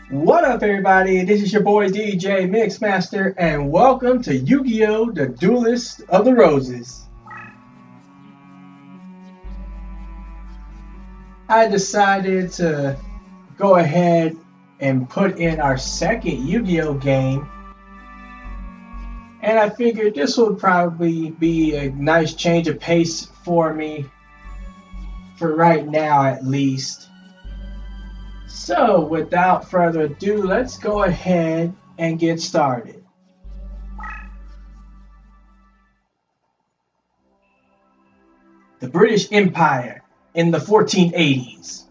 What up, everybody? This is your boy DJ Mixmaster, and welcome to Yu-Gi-Oh! The Duelist of the Roses. I decided to go ahead and put in our second Yu-Gi-Oh! Game, and I figured this would probably be a nice change of pace for me, for right now at least. So, without further ado, let's go ahead and get started. The British Empire in the 1480s.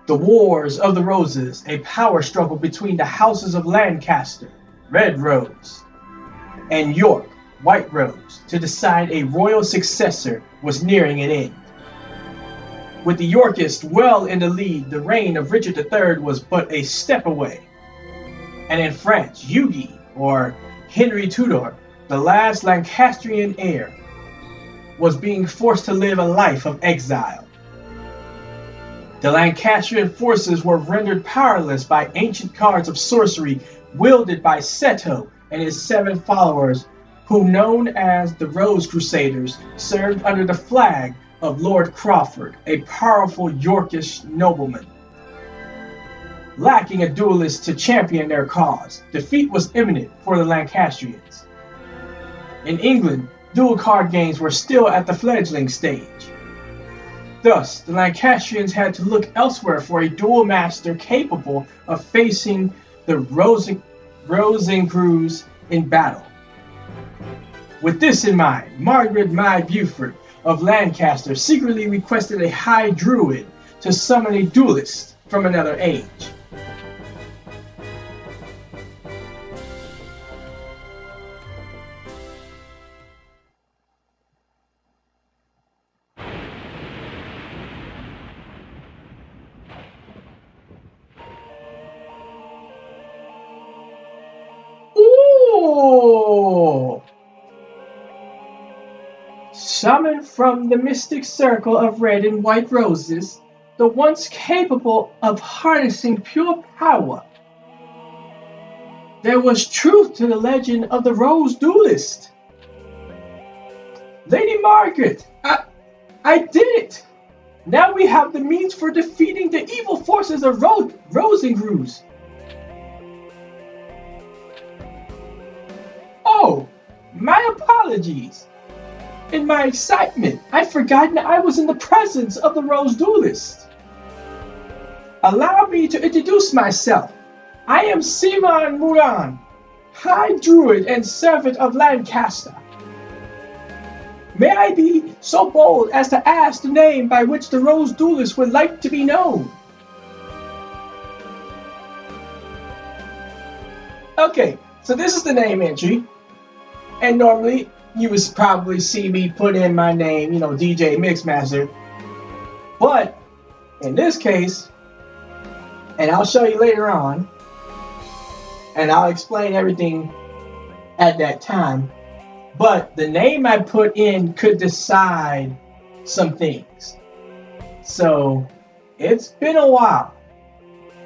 The Wars of the Roses, a power struggle between the houses of Lancaster, Red Rose, and York, White Rose, to decide a royal successor was nearing an end. With the Yorkists well in the lead, the reign of Richard III was but a step away. And in France, Yugi, or Henry Tudor, the last Lancastrian heir, was being forced to live a life of exile. The Lancastrian forces were rendered powerless by ancient cards of sorcery wielded by Seto and his 7 followers, who, known as the Rose Crusaders, served under the flag of Lord Crawford, a powerful Yorkist nobleman. Lacking a duelist to champion their cause, defeat was imminent for the Lancastrians. In England, dual card games were still at the fledgling stage. Thus, the Lancastrians had to look elsewhere for a duel master capable of facing the Rosenkreuz in battle. With this in mind, Margaret Mai Beaufort of Lancaster secretly requested a high druid to summon a duelist from another age. Ooh! Summoned from the mystic circle of red and white roses, the once capable of harnessing pure power. There was truth to the legend of the Rose Duelist. Lady Margaret, I did it! Now we have the means for defeating the evil forces of Rosenkreuz. Oh, my apologies. In my excitement, I'd forgotten I was in the presence of the Rose Duelist. Allow me to introduce myself. I am Simon Muran, High Druid and Servant of Lancaster. May I be so bold as to ask the name by which the Rose Duelist would like to be known? Okay, so this is the name entry. And normally, you would probably see me put in my name, DJ Mixmaster. But in this case, and I'll show you later on, and I'll explain everything at that time, but the name I put in could decide some things. So it's been a while,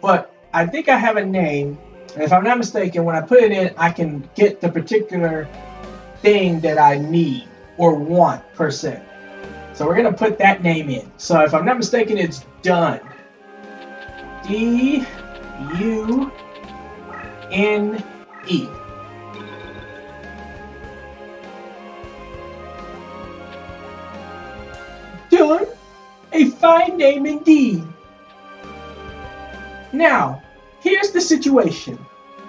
but I think I have a name. And if I'm not mistaken, when I put it in, I can get the particular thing that I need or want per se. So we're gonna put that name in. So if I'm not mistaken, it's done. D-U-N-E. Done. A fine name indeed. Now, here's the situation.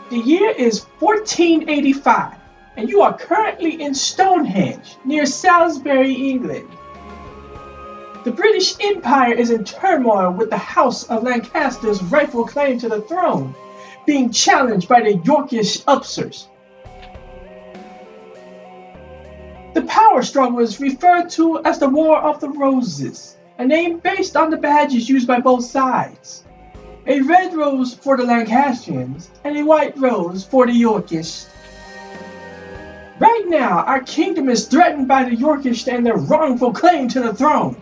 The year is 1485. And you are currently in Stonehenge, near Salisbury, England. The British Empire is in turmoil with the House of Lancaster's rightful claim to the throne being challenged by the Yorkish upstarts. The power struggle is referred to as the War of the Roses, a name based on the badges used by both sides. A red rose for the Lancastrians and a white rose for the Yorkists. Right now, our kingdom is threatened by the Yorkists and their wrongful claim to the throne.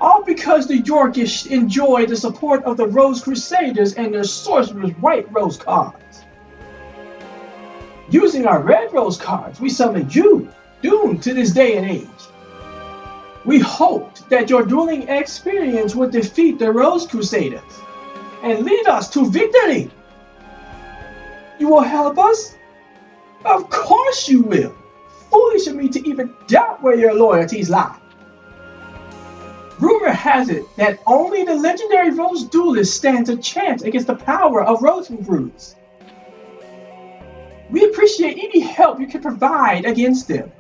All because the Yorkists enjoy the support of the Rose Crusaders and their sorcerous white rose cards. Using our red rose cards, we summoned you, doomed to this day and age. We hoped that your dueling experience would defeat the Rose Crusaders and lead us to victory. You will help us? Of course you will. Foolish of me to even doubt where your loyalties lie. Rumor has it that only the legendary Rose Duelist stands a chance against the power of Rosenkreuz. We appreciate any help you can provide against them.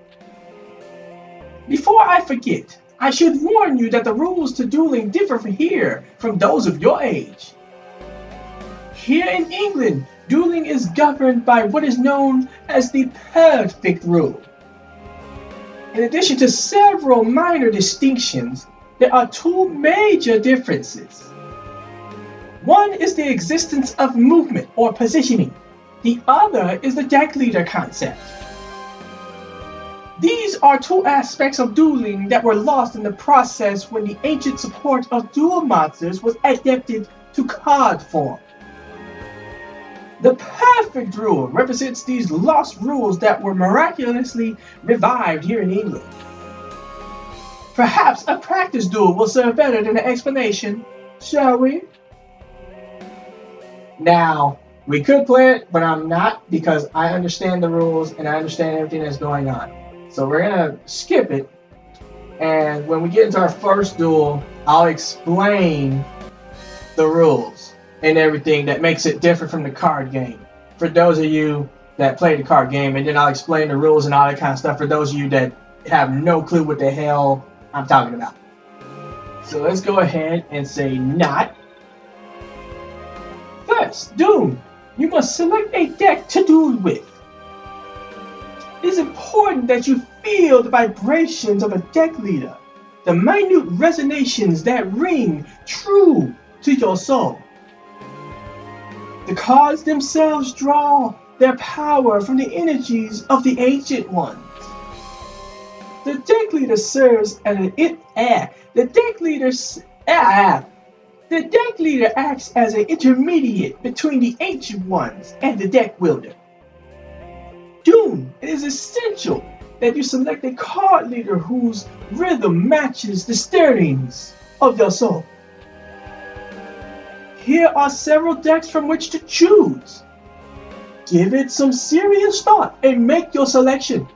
Before I forget, I should warn you that the rules to dueling differ from those of your age. Here in England, dueling is governed by what is known as the perfect rule. In addition to several minor distinctions, there are two major differences. One is the existence of movement or positioning. The other is the deck leader concept. These are two aspects of dueling that were lost in the process when the ancient support of duel monsters was adapted to card form. The perfect rule represents these lost rules that were miraculously revived here in England. Perhaps a practice duel will serve better than an explanation, shall we? Now, we could play it, but I'm not because I understand the rules and I understand everything that's going on. So we're going to skip it. And when we get into our first duel, I'll explain the rules and everything that makes it different from the card game. For those of you that play the card game, and then I'll explain the rules and all that kind of stuff for those of you that have no clue what the hell I'm talking about. So let's go ahead and say not. First, Doom, you must select a deck to duel with. It is important that you feel the vibrations of a deck leader, the minute resonations that ring true to your soul. The cards themselves draw their power from the energies of the ancient ones. The deck leader serves as the deck leader acts as an intermediate between the ancient ones and the deck wielder. Doom, it is essential that you select a card leader whose rhythm matches the stirrings of your soul. Here are several decks from which to choose. Give it some serious thought and make your selection.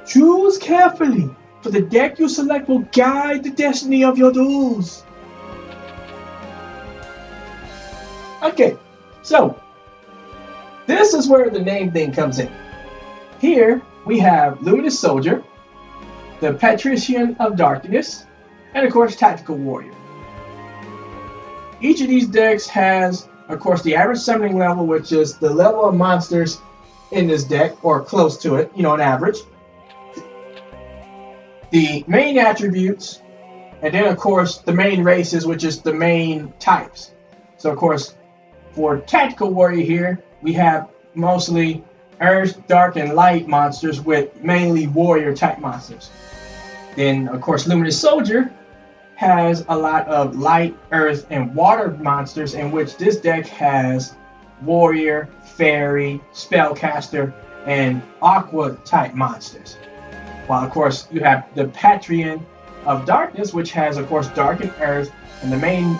Choose carefully, for the deck you select will guide the destiny of your duels. Okay, so this is where the name thing comes in. Here we have Luminous Soldier, the Patrician of Darkness, and of course Tactical Warrior. Each of these decks has, of course, the average summoning level, which is the level of monsters in this deck, or close to it, an average. The main attributes, and then of course the main races, which is the main types. So of course, for Tactical Warrior here, we have mostly Earth, Dark, and Light monsters with mainly Warrior type monsters. Then of course Luminous Soldier has a lot of Light, Earth, and Water monsters, in which this deck has Warrior, Fairy, Spellcaster, and Aqua type monsters. While of course you have the Patrician of Darkness, which has of course Dark and Earth, and the main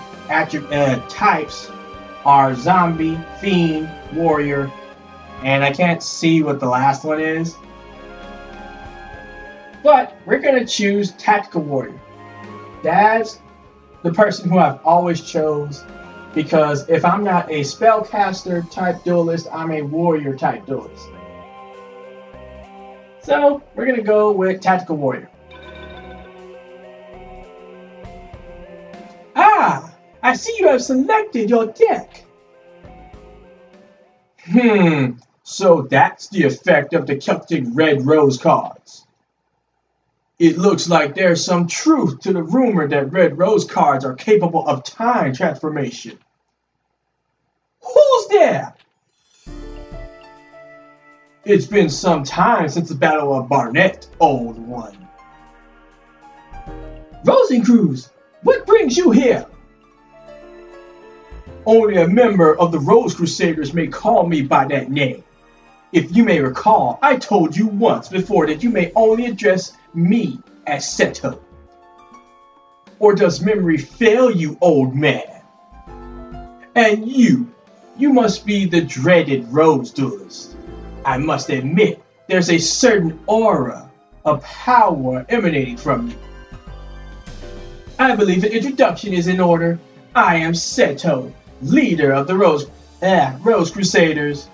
types are Zombie, Fiend, Warrior, and I can't see what the last one is. But we're going to choose Tactical Warrior. That's the person who I've always chose, because if I'm not a Spellcaster type duelist, I'm a Warrior type duelist. So we're going to go with Tactical Warrior. Ah, I see you have selected your deck. So that's the effect of the Celtic Red Rose cards. It looks like there's some truth to the rumor that Red Rose cards are capable of time transformation. Who's there? It's been some time since the Battle of Barnet, old one. Rosenkreuz, what brings you here? Only a member of the Rose Crusaders may call me by that name. If you may recall, I told you once before that you may only address me as Seto. Or does memory fail you, old man? And you must be the dreaded Rose Duelist. I must admit, there's a certain aura of power emanating from you. I believe an introduction is in order. I am Seto, leader of the Rose Crusaders.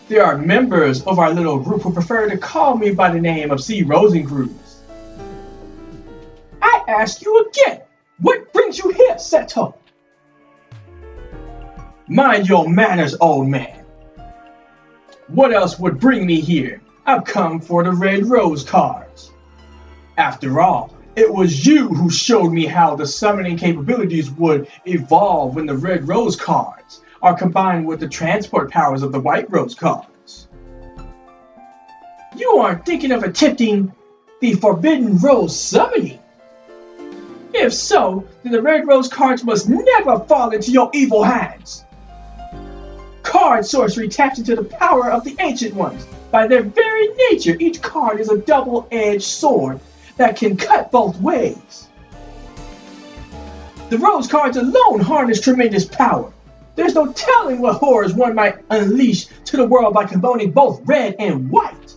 There are members of our little group who prefer to call me by the name of C. Rosenkreuz. I ask you again, what brings you here, Seto? Mind your manners, old man. What else would bring me here? I've come for the red rose cards. After all, it was you who showed me how the summoning capabilities would evolve when the red rose cards are combined with the transport powers of the white rose cards. You aren't thinking of attempting the forbidden rose summoning? If so, then the red rose cards must never fall into your evil hands. Card sorcery taps into the power of the ancient ones. By their very nature, each card is a double-edged sword that can cut both ways. The rose cards alone harness tremendous power. There's no telling what horrors one might unleash to the world by combining both red and white.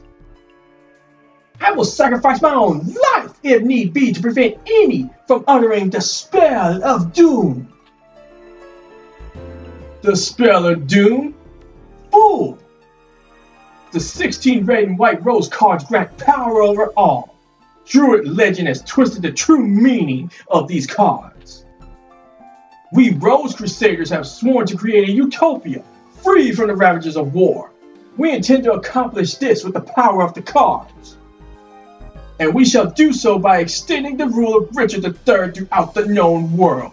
I will sacrifice my own life if need be to prevent any from uttering the spell of doom. The spell of doom? Fool! The 16 red and white rose cards grant power over all. Druid legend has twisted the true meaning of these cards. We Rose Crusaders have sworn to create a utopia, free from the ravages of war. We intend to accomplish this with the power of the cards. And we shall do so by extending the rule of Richard III throughout the known world.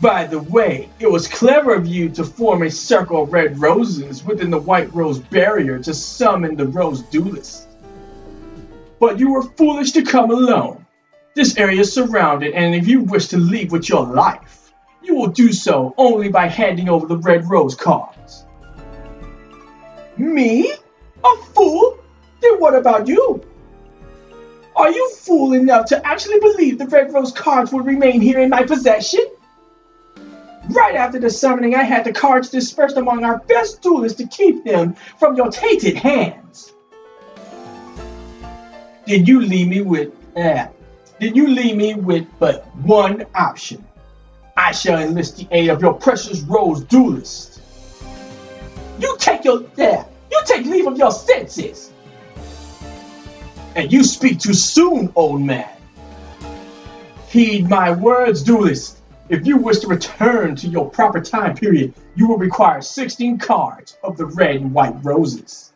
By the way, it was clever of you to form a circle of red roses within the white rose barrier to summon the Rose Duelist. But you were foolish to come alone. This area is surrounded, and if you wish to leave with your life, you will do so only by handing over the red rose cards. Me? A fool? Then what about you? Are you fool enough to actually believe the red rose cards will remain here in my possession? Right after the summoning, I had the cards dispersed among our best duelists to keep them from your tainted hands. Then you leave me with but one option. I shall enlist the aid of your precious Rose Duelist. You take leave of your senses. And you speak too soon, old man. Heed my words, Duelist. If you wish to return to your proper time period, you will require 16 cards of the red and white roses.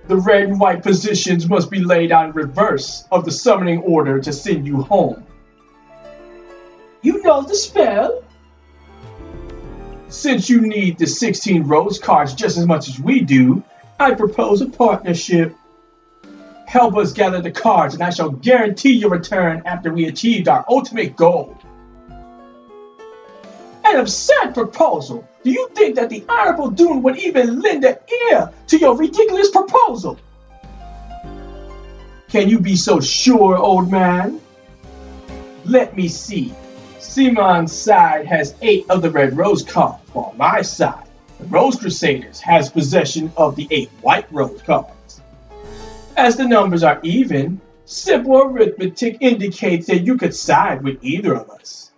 The red and white positions must be laid out in reverse of the summoning order to send you home. You know the spell? Since you need the 16 rose cards just as much as we do, I propose a partnership. Help us gather the cards and I shall guarantee your return after we achieved our ultimate goal. An absurd proposal! Do you think that the Honorable Dune would even lend an ear to your ridiculous proposal? Can you be so sure, old man? Let me see. Simon's side has 8 of the red rose cards, while my side, the Rose Crusaders, has possession of the 8 white rose cards. As the numbers are even, simple arithmetic indicates that you could side with either of us.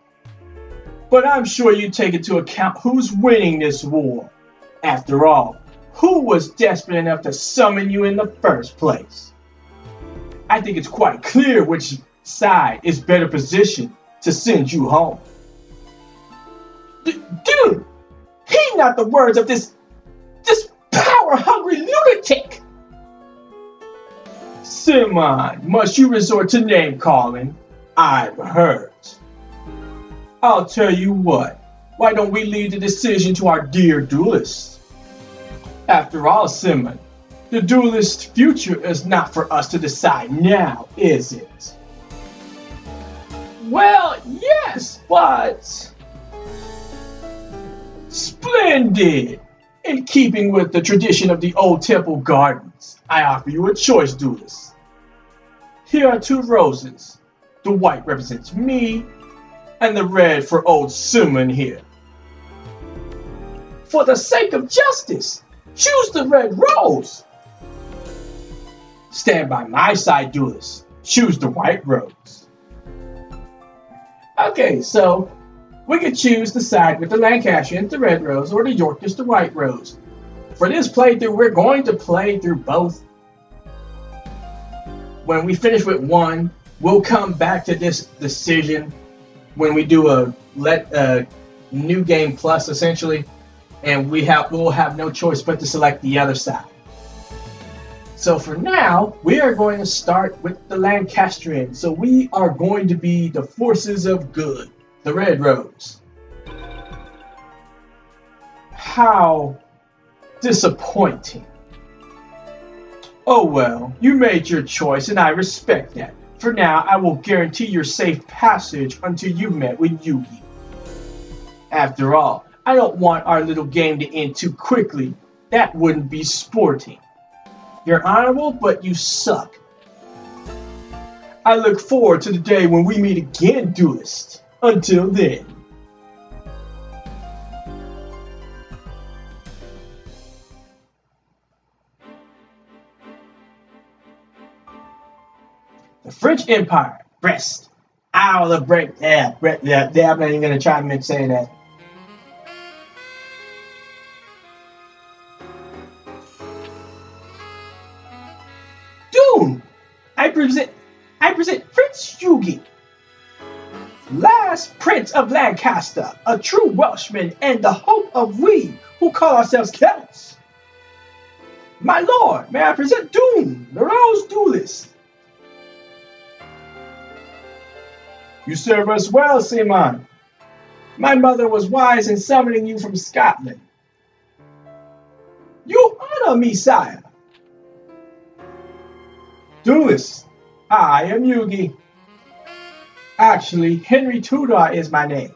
But I'm sure you take into account who's winning this war. After all, who was desperate enough to summon you in the first place? I think it's quite clear which side is better positioned to send you home. Dude, heed not the words of this power-hungry lunatic! Simon, must you resort to name-calling? I've heard. I'll tell you what, why don't we leave the decision to our dear duelists? After all, Simon, The duelist future is not for us to decide now, is it? Well, yes, but... Splendid! In keeping with the tradition of the old temple gardens, I offer you a choice, duelist. Here are 2 roses. The white represents me, and the red for old Suman here. For the sake of justice, choose the red rose. Stand by my side, duelist. Choose the white rose. Okay, so we could choose the side with the Lancastrian, the red rose, or the Yorkist, the white rose. For this playthrough, we're going to play through both. When we finish with one, we'll come back to this decision when we do a new game plus, essentially, and we'll have no choice but to select the other side. So for now, we are going to start with the Lancastrian. So we are going to be the forces of good, the red rose. How disappointing. Oh well, you made your choice and I respect that. For now, I will guarantee your safe passage until you met with Yugi. After all, I don't want our little game to end too quickly. That wouldn't be sporting. You're honorable, but you suck. I look forward to the day when we meet again, duelist. Until then. The French Empire, Brest. Ow, the break. Yeah, I'm not even going to try to say that. Doom! I present Prince Yugi, last Prince of Lancaster, a true Welshman and the hope of we who call ourselves Celts. My lord, may I present Doom, the Rose Duelist. You serve us well, Simon. My mother was wise in summoning you from Scotland. You honor me, sire. Duelist, I am Yugi. Actually, Henry Tudor is my name,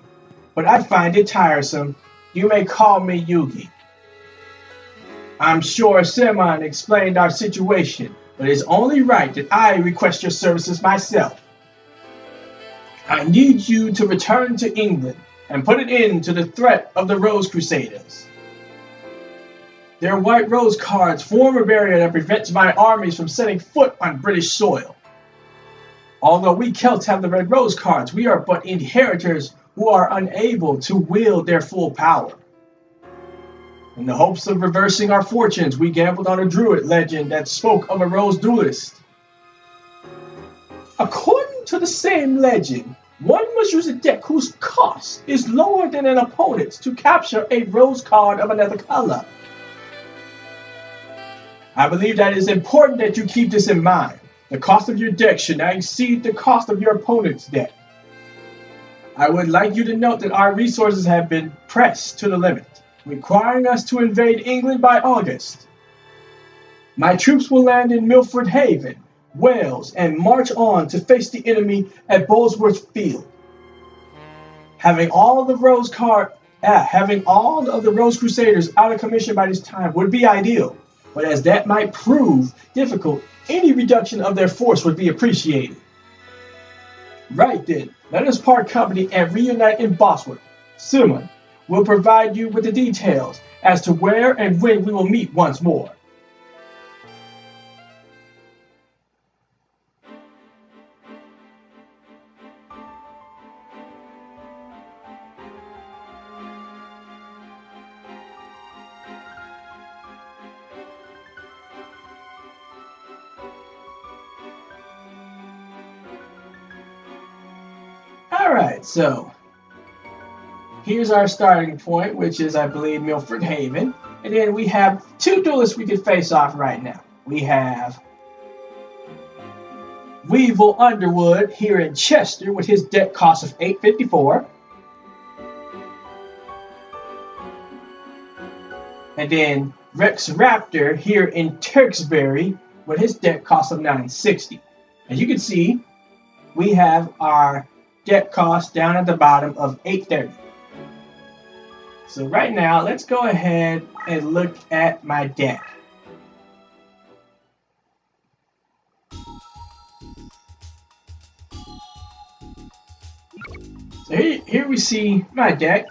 but I find it tiresome. You may call me Yugi. I'm sure Simon explained our situation, but it's only right that I request your services myself. I need you to return to England and put an end to the threat of the Rose Crusaders. Their white rose cards form a barrier that prevents my armies from setting foot on British soil. Although we Celts have the red rose cards, we are but inheritors who are unable to wield their full power. In the hopes of reversing our fortunes, we gambled on a druid legend that spoke of a Rose Duelist. According to the same legend, one must use a deck whose cost is lower than an opponent's to capture a rose card of another color. I believe that it is important that you keep this in mind. The cost of your deck should not exceed the cost of your opponent's deck. I would like you to note that our resources have been pressed to the limit, requiring us to invade England by August. My troops will land in Milford Haven, Wales, and march on to face the enemy at Bosworth Field. Having all of the Rose Crusaders out of commission by this time would be ideal, but as that might prove difficult, any reduction of their force would be appreciated. Right then, let us part company and reunite in Bosworth. Simon will provide you with the details as to where and when we will meet once more. Alright, so here's our starting point, which is, I believe, Milford Haven. And then we have 2 duelists we can face off right now. We have Weevil Underwood here in Chester with his deck cost of $8.54. And then Rex Raptor here in Turksbury with his deck cost of 960. As you can see, we have our deck cost down at the bottom of 830. So right now, let's go ahead and look at my deck. So here we see my deck.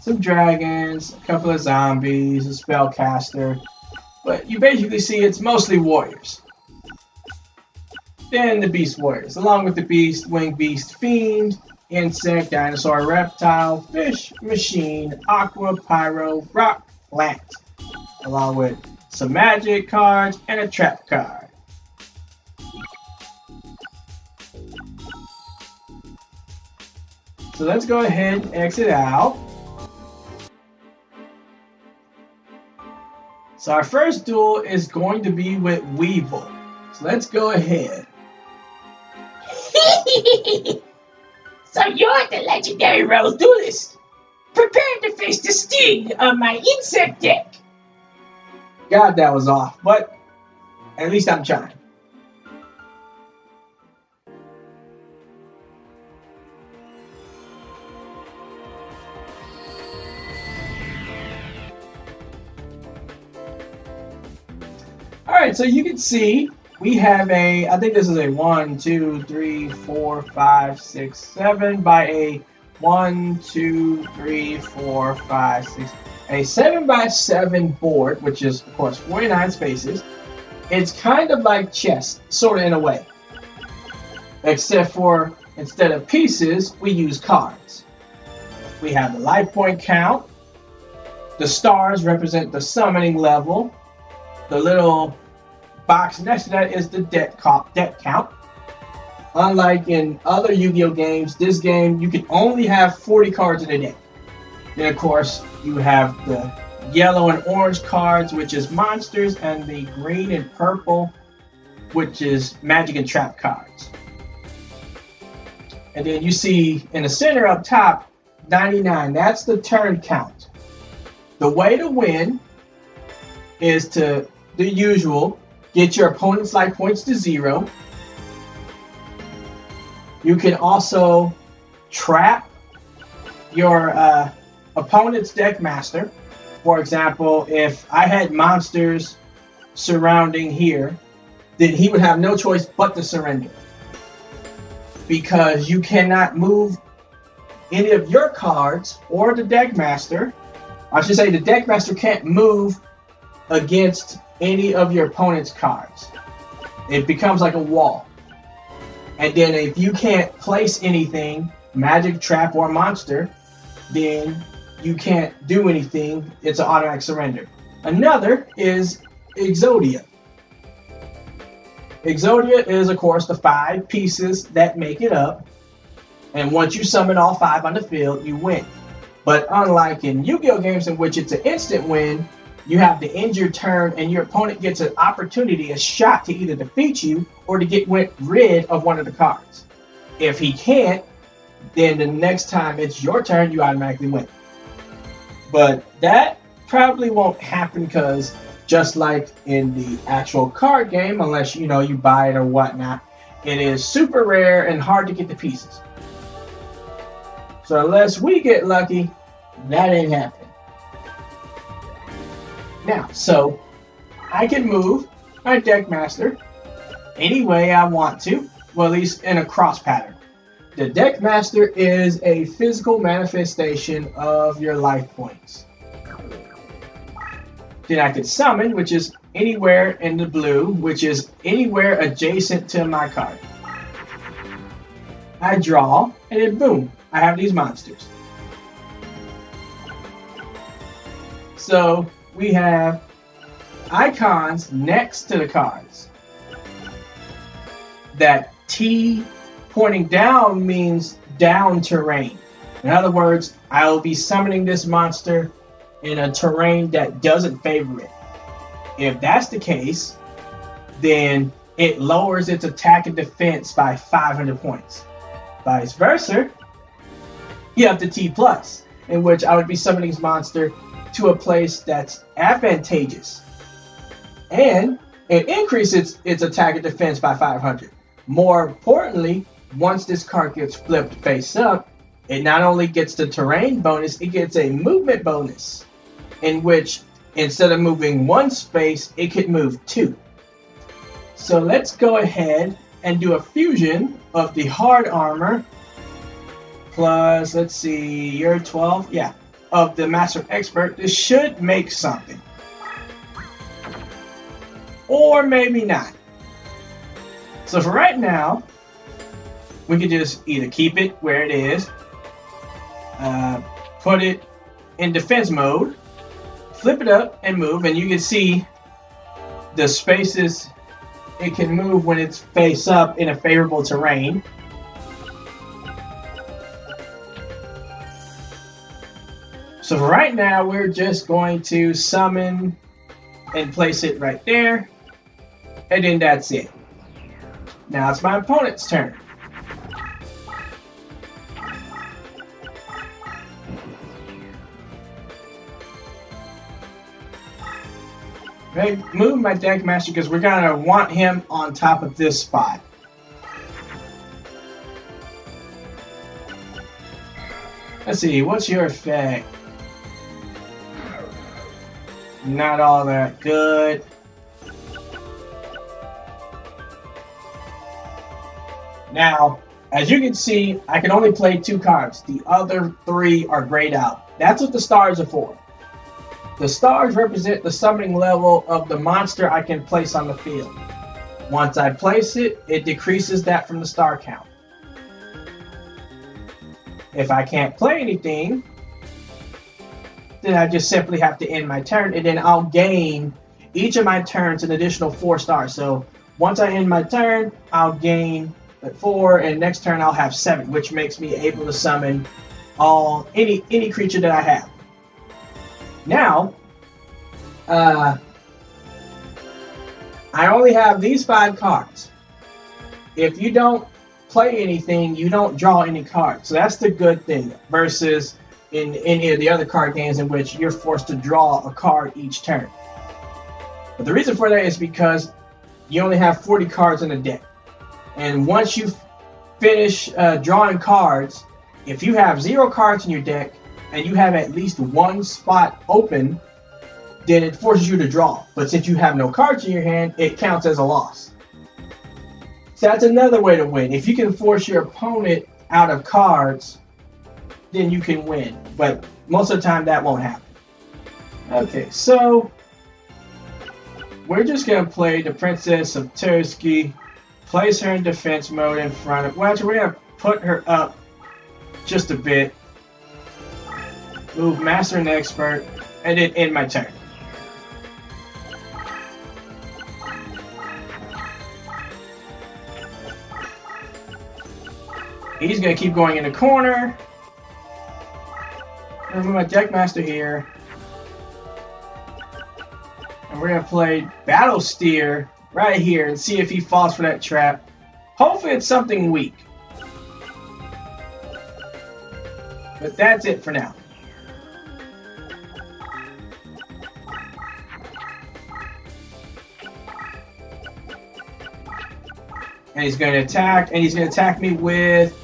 Some dragons, a couple of zombies, a spellcaster. But you basically see it's mostly warriors. Then the beast warriors, along with the beast, winged beast, fiend, insect, dinosaur, reptile, fish, machine, aqua, pyro, rock, plant. Along with some magic cards and a trap card. So let's go ahead and exit out. So our first duel is going to be with Weevil. So let's go ahead. So you're the legendary Rose Duelist. Prepare to face the sting of my insect deck. God, that was off, but at least I'm trying. Alright, so you can see we have I think this is a 1, 2, 3, 4, 5, 6, 7 by a 1, 2, 3, 4, 5, 6, a 7 by 7 board, which is of course 49 spaces. It's kind of like chess, sort of in a way. Except for instead of pieces, we use cards. We have the life point count. The stars represent the summoning level. The little box next to that is the deck count. Unlike in other Yu-Gi-Oh games, this game you can only have 40 cards in a deck. Then of course you have the yellow and orange cards, which is monsters, and the green and purple, which is magic and trap cards. And then you see in the center up top, 99. That's the turn count. The way to win is to the usual, get your opponent's life points to 0. You can also trap your opponent's deck master. For example, if I had monsters surrounding here, then he would have no choice but to surrender. Because you cannot move any of your cards or the deck master. I should say the deck master can't move against any of your opponent's cards. It becomes like a wall. And then if you can't place anything, magic, trap, or monster, then you can't do anything. It's an automatic surrender. Another is Exodia. Exodia is, of course, the 5 pieces that make it up. And once you summon all 5 on the field, you win. But unlike in Yu-Gi-Oh games in which it's an instant win, you have to end your turn and your opponent gets an opportunity, a shot to either defeat you or to get rid of one of the cards. If he can't, then the next time it's your turn, you automatically win. But that probably won't happen because just like in the actual card game, unless you buy it or whatnot, it is super rare and hard to get the pieces. So unless we get lucky, that ain't happening. Now, so I can move my deck master any way I want to, well, at least in a cross pattern. The deck master is a physical manifestation of your life points. Then I could summon, which is anywhere in the blue, which is anywhere adjacent to my card. I draw, and then boom, I have these monsters. So we have icons next to the cards. That T pointing down means down terrain. In other words, I will be summoning this monster in a terrain that doesn't favor it. If that's the case, then it lowers its attack and defense by 500 points. Vice versa, you have the T+, in which I would be summoning this monster to a place that's advantageous. And it increases its attack and defense by 500. More importantly, once this card gets flipped face up, it not only gets the terrain bonus, it gets a movement bonus, in which instead of moving one space, it could move two. So let's go ahead and do a fusion of the hard armor plus, let's see, you're 12, yeah, of the Master Expert. This should make something. Or maybe not. So for right now, we can just either keep it where it is, put it in defense mode, flip it up and move, and you can see the spaces it can move when it's face up in a favorable terrain. So for right now, we're just going to summon and place it right there, and then that's it. Now it's my opponent's turn. Okay, move my deck master because we're gonna want him on top of this spot. Let's see, what's your effect? Not all that good. Now, as you can see, I can only play 2 cards. The other 3 are grayed out. That's what the stars are for. The stars represent the summoning level of the monster I can place on the field. Once I place it, it decreases that from the star count. If I can't play anything, then I just simply have to end my turn, and then I'll gain each of my turns an additional 4 stars. So once I end my turn, I'll gain 4, and next turn I'll have 7, which makes me able to summon any creature that I have. Now, I only have these 5 cards. If you don't play anything, you don't draw any cards. So that's the good thing, versus in any of the other card games in which you're forced to draw a card each turn. But the reason for that is because you only have 40 cards in a deck. And once you finish drawing cards, if you have 0 cards in your deck, and you have at least 1 spot open, then it forces you to draw. But since you have no cards in your hand, it counts as a loss. So that's another way to win. If you can force your opponent out of cards, then you can win. But most of the time, that won't happen. Okay, so we're just going to play the Princess of Tursky, place her in defense mode in front of... Well, actually, we're going to put her up just a bit. Move Master and Expert, and then end my turn. He's going to keep going in the corner. I'm going to move my Deck Master here. And we're going to play Battle Steer right here and see if he falls for that trap. Hopefully it's something weak. But that's it for now. And he's going to attack, and he's going to attack me with...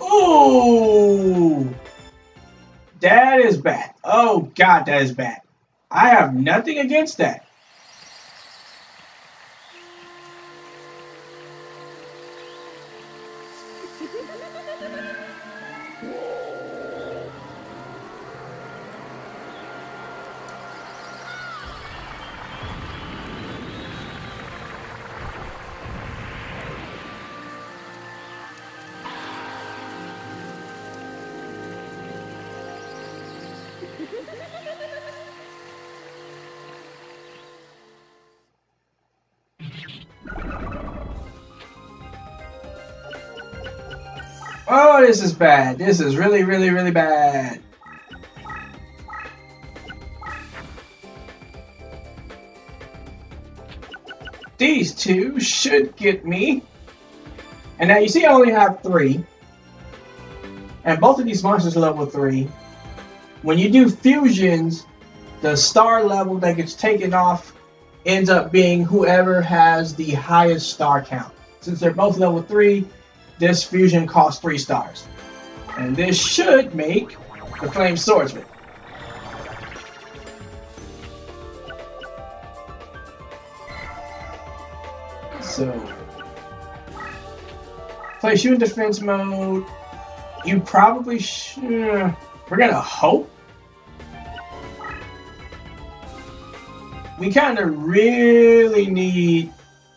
Ooh! That is bad. Oh, God, that is bad. I have nothing against that. Oh, this is bad. This is really, really, really bad. These 2 should get me. And now you see I only have 3. And both of these monsters are level 3. When you do fusions, the star level that gets taken off ends up being whoever has the highest star count. Since they're both level 3, this fusion costs 3 stars. And this should make the Flame Swordsman. So, place you in defense mode. You probably should. We're gonna hope. We kind of really need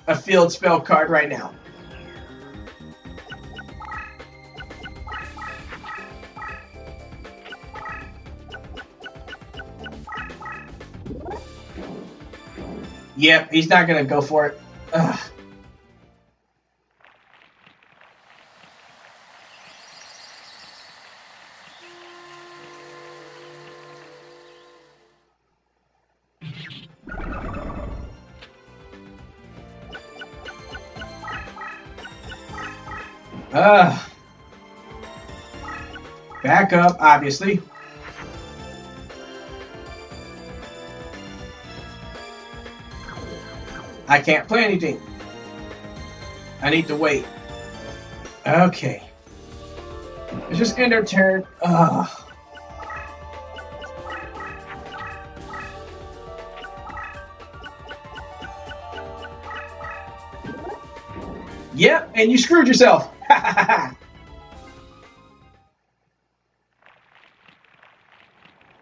a field spell card right now. Yep, he's not gonna go for it. Ugh. Back up, obviously. I can't play anything. I need to wait. Okay. Let's just end our turn. Yep, and you screwed yourself.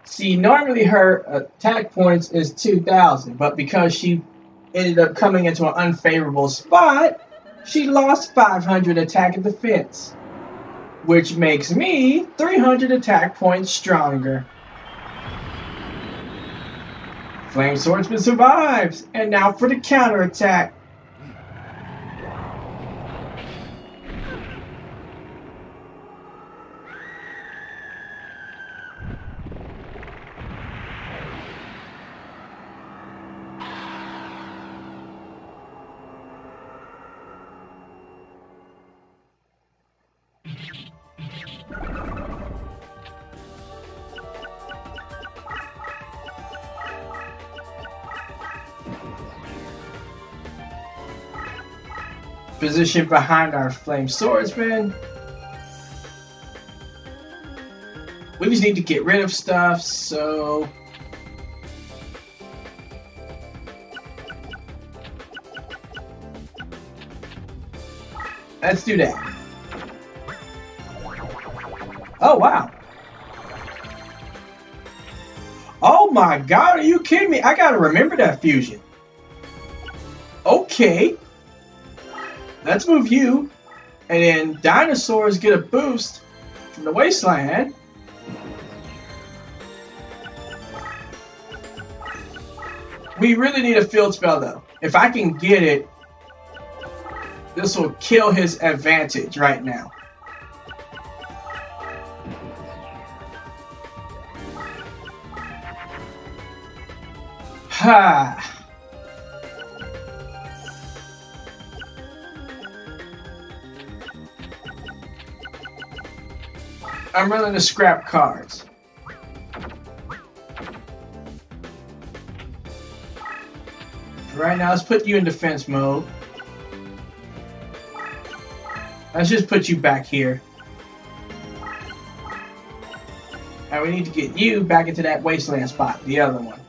See, normally her attack points is 2,000, but because she ended up coming into an unfavorable spot, she lost 500 attack and defense, which makes me 300 attack points stronger. Flame Swordsman survives, and now for the counterattack. Position behind our Flame Swordsman. We just need to get rid of stuff, so let's do that. Oh, wow. Oh my god, are you kidding me? I gotta remember that fusion. Okay. Let's move you, and then dinosaurs get a boost from the wasteland. We really need a field spell though. If I can get it, this will kill his advantage right now. Ha! I'm willing to scrap cards. Right now, let's put you in defense mode. Let's just put you back here. And we need to get you back into that wasteland spot, the other one.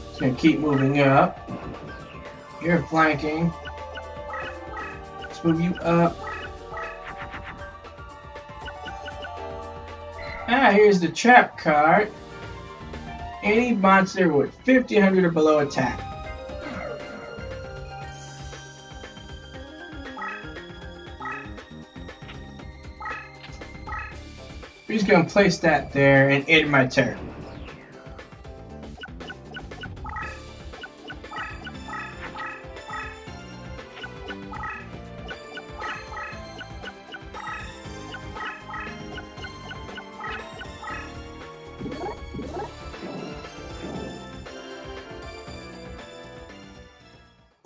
Just gonna keep moving up. You're flanking. Let's move you up. Ah, here's the trap card. Any monster with 1500 or below attack. We're just gonna place that there and end my turn.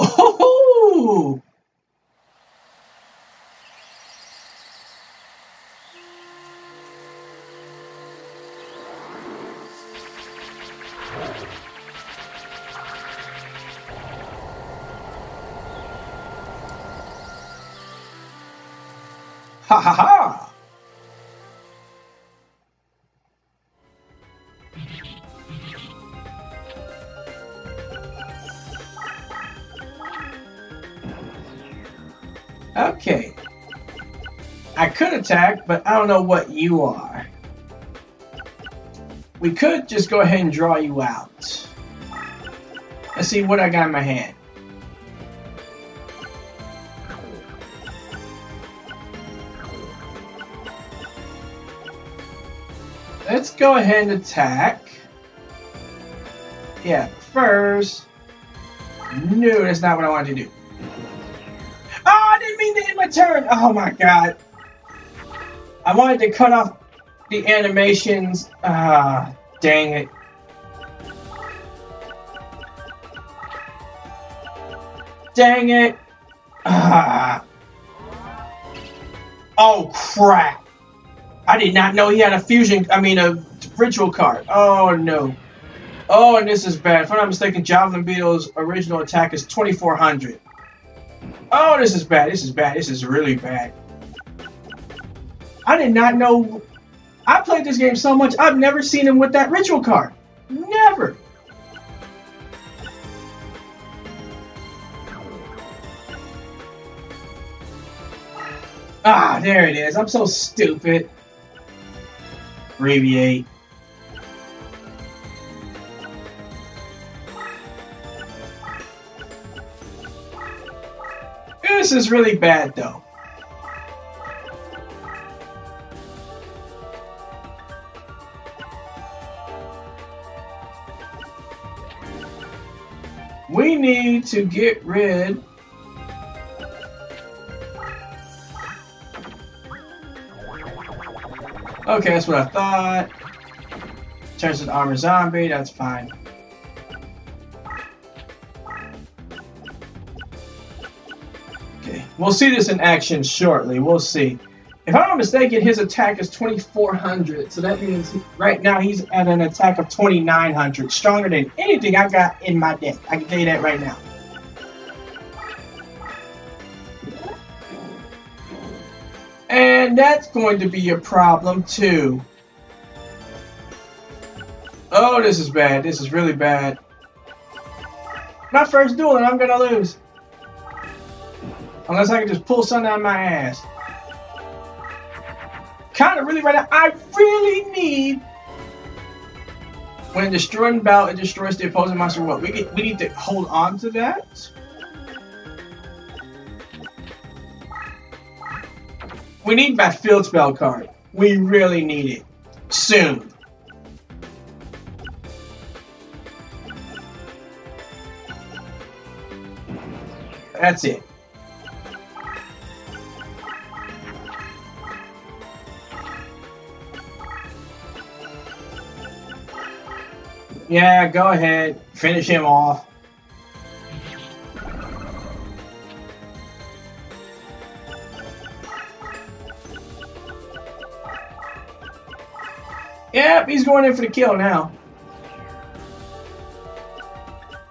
Oh, Ha ha ha! Okay. I could attack, but I don't know what you are. We could just go ahead and draw you out. Let's see what I got in my hand. Let's go ahead and attack. Yeah, first. No, that's not what I wanted to do. Oh, I didn't mean to end my turn. Oh my god. I wanted to cut off the animations. Ah, dang it. Dang it. Ah. Oh crap. I did not know he had a ritual card. Oh no. Oh, and this is bad. If I'm not mistaken, Javelin Beetle's original attack is 2400. Oh, this is bad. This is bad. This is really bad. I did not know. I played this game so much, I've never seen him with that ritual card. Never. Ah, there it is. I'm so stupid. Abbreviate. This is really bad, though. We need to get rid. Okay, that's what I thought. Turns to armor zombie, that's fine. Okay, we'll see this in action shortly. We'll see. If I'm not mistaken, his attack is 2400, so that means right now he's at an attack of 2900. Stronger than anything I got in my deck. I can tell you that right now. And that's going to be a problem too. Oh, this is bad. This is really bad. My first duel and I'm going to lose. Unless I can just pull something out of my ass. Kind of really right now, I really need. When destroying battle, it destroys the opposing monster. What? We need to hold on to that. We need that field spell card. We really need it. Soon. That's it. Yeah, go ahead. Finish him off. Yep, he's going in for the kill now.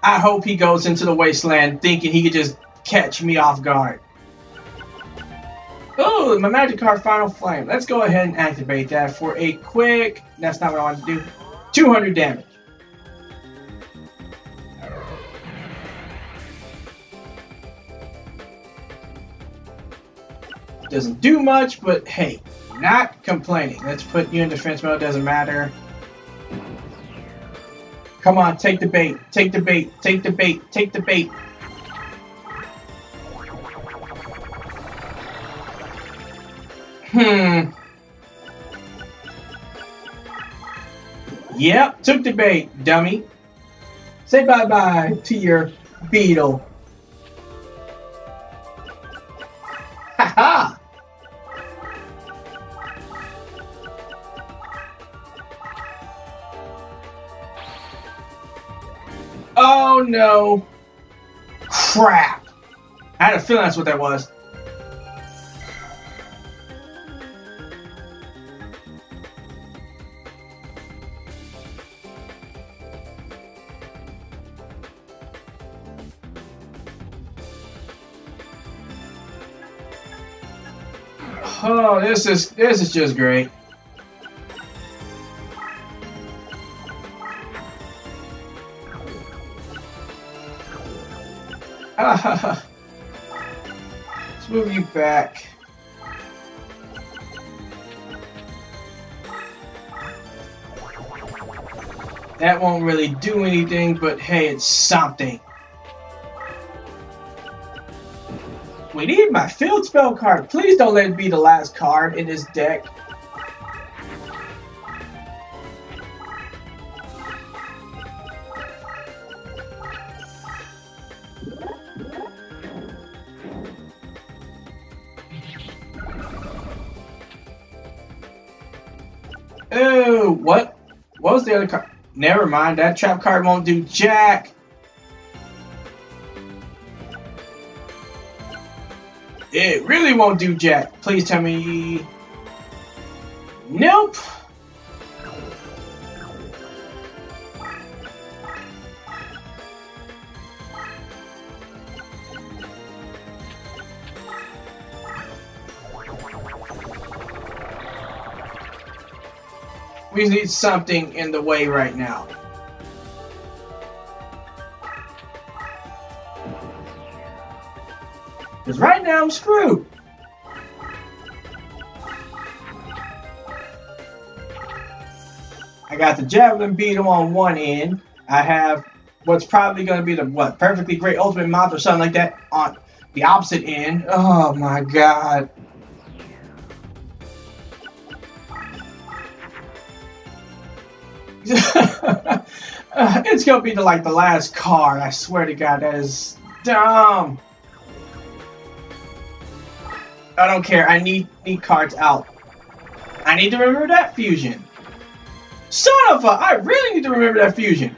I hope he goes into the wasteland thinking he could just catch me off guard. Oh, my magic card, Final Flame. Let's go ahead and activate that for a quick... That's not what I wanted to do. 200 damage. Doesn't do much, but hey, not complaining. Let's put you in defense mode, doesn't matter. Come on, take the bait, take the bait, take the bait, take the bait. Yep, took the bait, dummy. Say bye-bye to your beetle. Ha-ha! Oh no! Crap! I had a feeling that's what that was. Oh, this is just great. Let's move you back. That won't really do anything, but hey, it's something. We need my field spell card. Please don't let it be the last card in this deck. Oh, what? What was the other card? Never mind, that trap card won't do jack. It really won't do jack. Please tell me. Nope. We need something in the way right now. Because right now I'm screwed. I got the javelin beetle on one end. I have what's probably going to be the perfectly great ultimate mount or something like that on the opposite end. Oh my god. It's gonna be the last card. I swear to God, that is dumb. I don't care. I need cards out. I need to remember that fusion. Son of a! I really need to remember that fusion.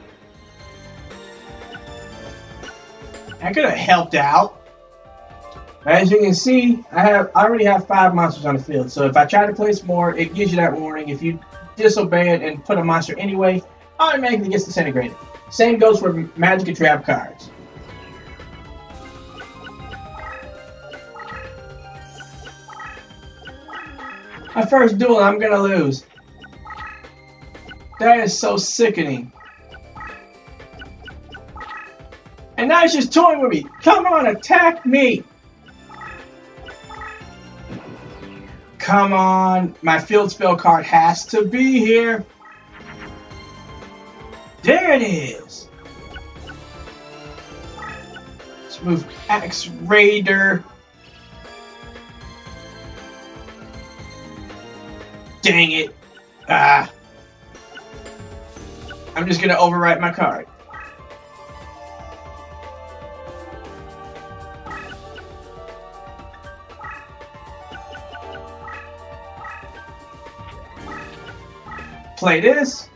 I could have helped out. As you can see, I already have 5 monsters on the field. So if I try to place more, it gives you that warning. If you disobey it and put a monster anyway, automatically gets disintegrated. Same goes for magic and trap cards. My first duel, I'm gonna lose. That is so sickening. And now it's just toying with me. Come on, attack me. Come on, my field spell card has to be here. There it is. Let's move Axe Raider. Dang it. I'm just gonna overwrite my card. Play this.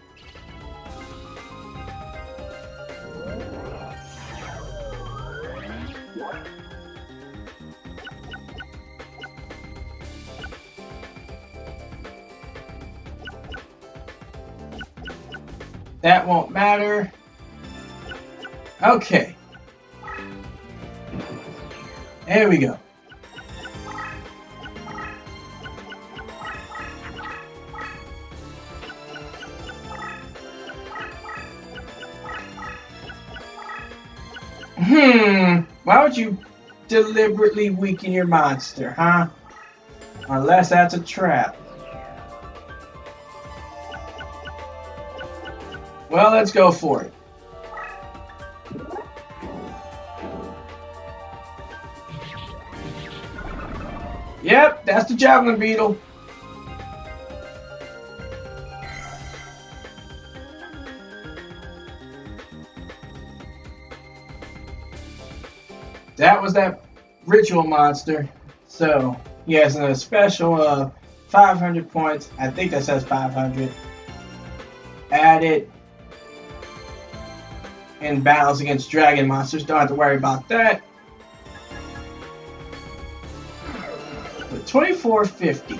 That won't matter. Okay. There we go. Why would you deliberately weaken your monster, huh? Unless that's a trap. Well, let's go for it. Yep, that's the javelin beetle. That was that ritual monster. So he has a special of 500 points. I think that says 500. Add it. In battles against dragon monsters. Don't have to worry about that. But 2450.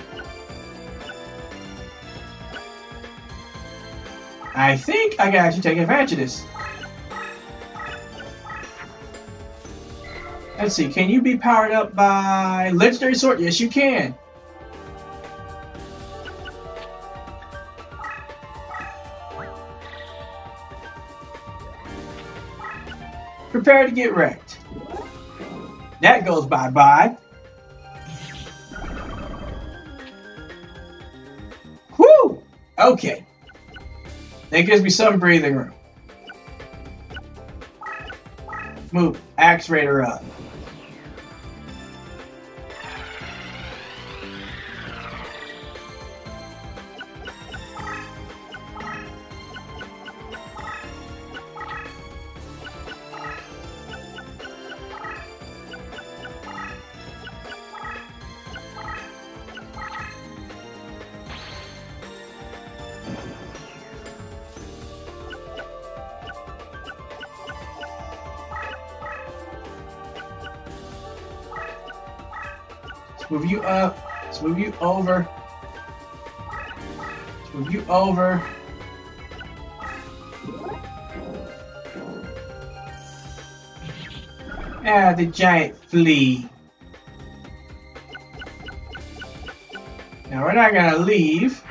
I think I can actually take advantage of this. Let's see, can you be powered up by Legendary Sword? Yes, you can. Prepare to get wrecked. That goes bye-bye. Whew! Okay. That gives me some breathing room. Move Axe Raider up. Move you up. Let's move you over. Let's move you over. Ah, the giant flea. Now we're not gonna leave.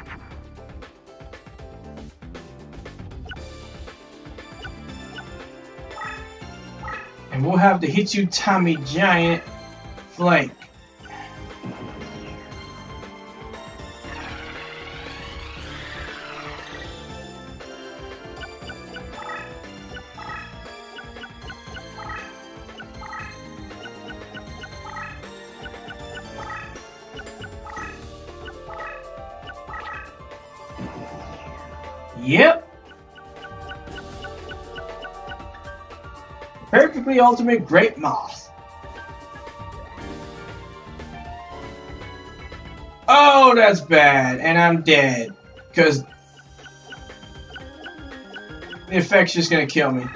And we'll have the Hitsu Tommy Giant flank. Yep. Perfectly ultimate great moth. Oh, that's bad. And I'm dead. Because the effect's just going to kill me.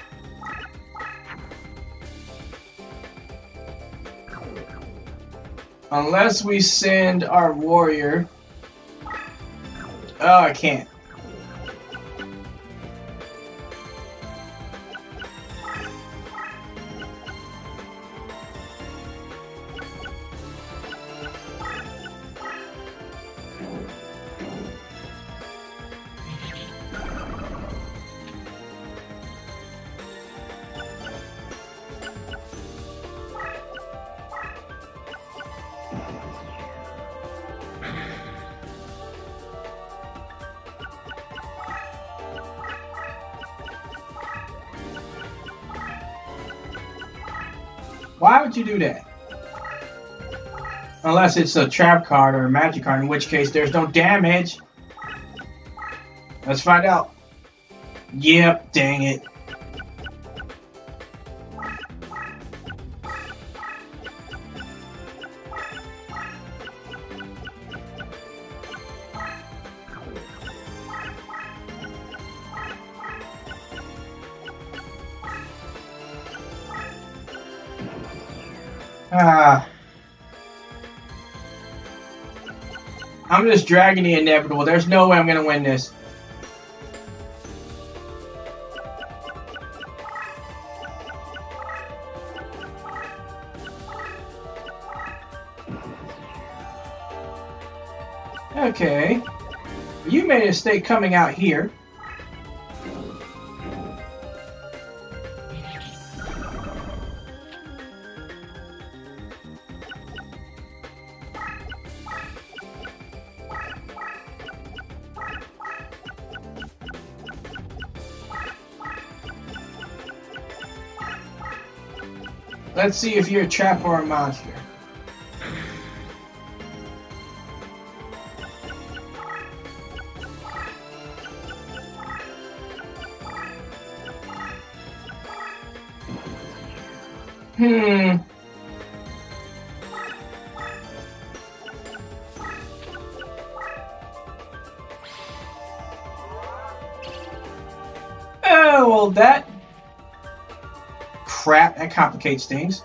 Unless we send our warrior. Oh, I can't. Why would you do that? Unless it's a trap card or a magic card, in which case there's no damage. Let's find out. Yep, dang it. I'm just dragging the inevitable. There's no way I'm going to win this. Okay. You made a mistake coming out here. Let's see if you're a trap or a monster. Oh, well, that crap, that complicates things.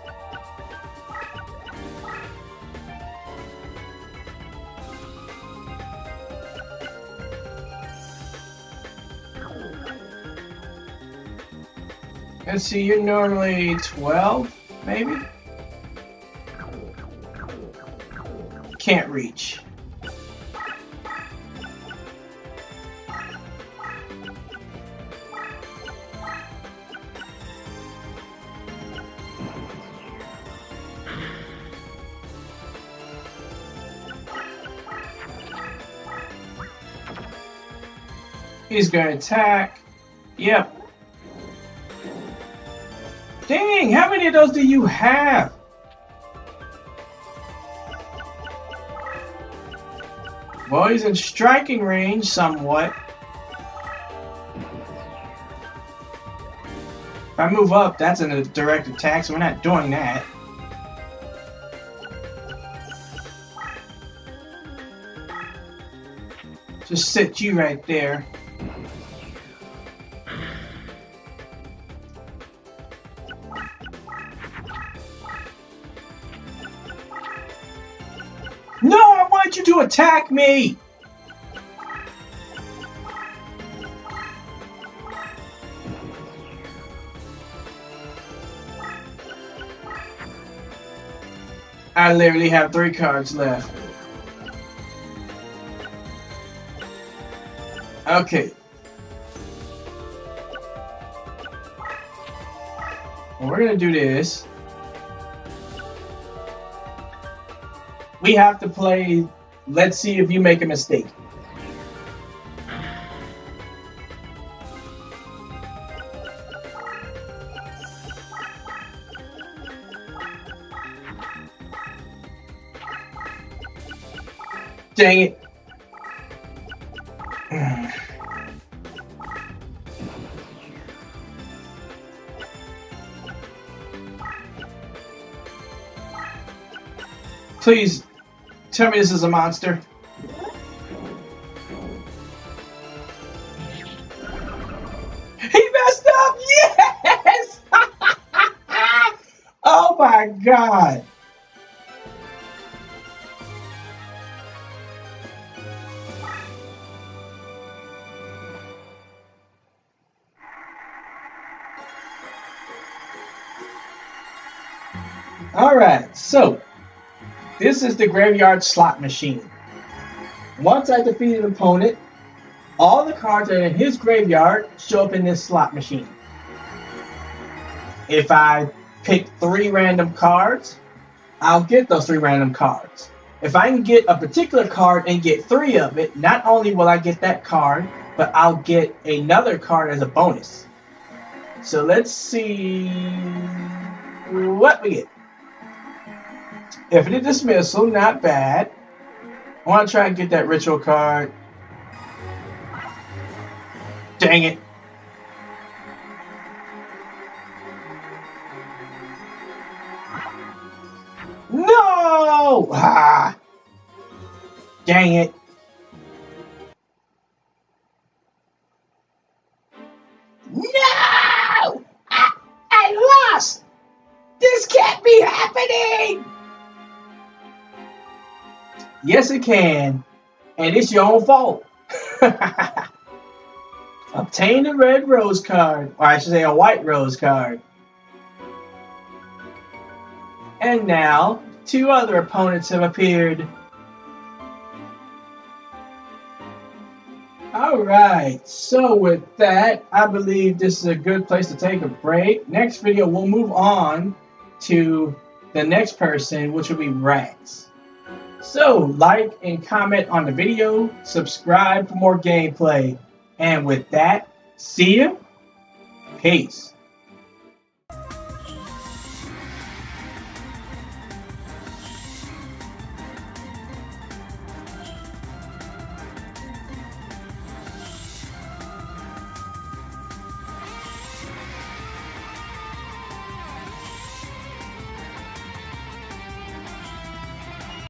Let's see, you're normally 12, maybe? Can't reach. He's going to attack. Yep. Dang, how many of those do you have? Well, he's in striking range somewhat. If I move up, that's a direct attack, so we're not doing that. Just sit you right there. No, I want you to attack me! I literally have 3 cards left. Okay. Well, we're gonna do this. We have to play, let's see if you make a mistake. Dang it. Please tell me this is a monster. He messed up! Yes! Oh my god. Alright, so this is the graveyard slot machine. Once I defeat an opponent, all the cards that are in his graveyard show up in this slot machine. If I pick 3 random cards, I'll get those 3 random cards. If I can get a particular card and get 3 of it, not only will I get that card, but I'll get another card as a bonus. So let's see what we get. Infinite Dismissal, not bad. I want to try and get that ritual card. Dang it. No! Ah! Dang it. No! I lost! This can't be happening! Yes, it can. And it's your own fault. Obtain a red rose card. Or I should say a white rose card. And now, 2 other opponents have appeared. Alright, so with that, I believe this is a good place to take a break. Next video, we'll move on to the next person, which will be Rax. So, like and comment on the video, subscribe for more gameplay. And with that, see you. Peace.